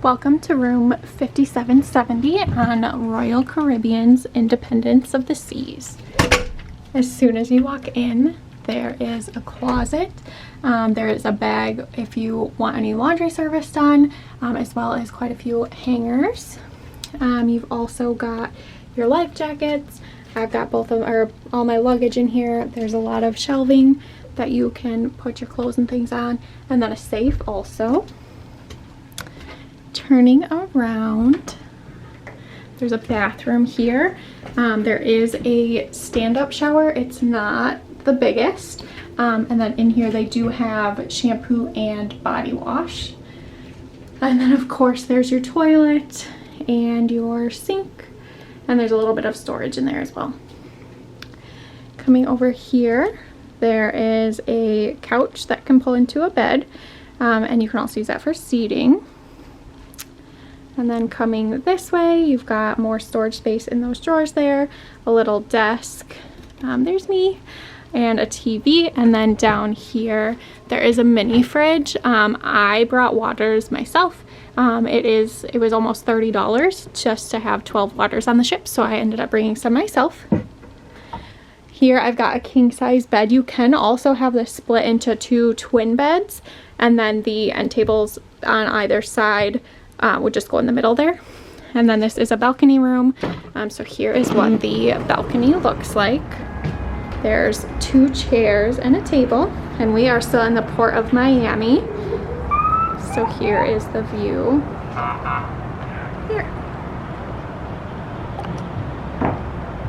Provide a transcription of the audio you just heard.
Welcome to room 5770 on Royal Caribbean's Independence of the Seas. As soon as you walk in, there is a closet. There is a bag if you want any laundry service done, as well as quite a few hangers. You've also got your life jackets. I've got all my luggage in here. There's a lot of shelving that you can put your clothes and things on, and then a safe also. Turning around, there's a bathroom here. There is a stand-up shower. It's not the biggest. And then in here they do have shampoo and body wash. And then of course there's your toilet and your sink. And there's a little bit of storage in there as well. Coming over here, there is a couch that can pull into a bed. And you can also use that for seating. And then coming this way, you've got more storage space in those drawers there, a little desk, there's me, and a TV. And then down here, there is a mini fridge. I brought waters myself. It was almost $30 just to have 12 waters on the ship, so I ended up bringing some myself. Here I've got a king size bed. You can also have this split into 2 twin beds, and then the end tables on either side would just go in the middle there. And then this is a balcony room. So here is what the balcony looks like. There's 2 chairs and a table, and we are still in the port of Miami. So here is the view. Here.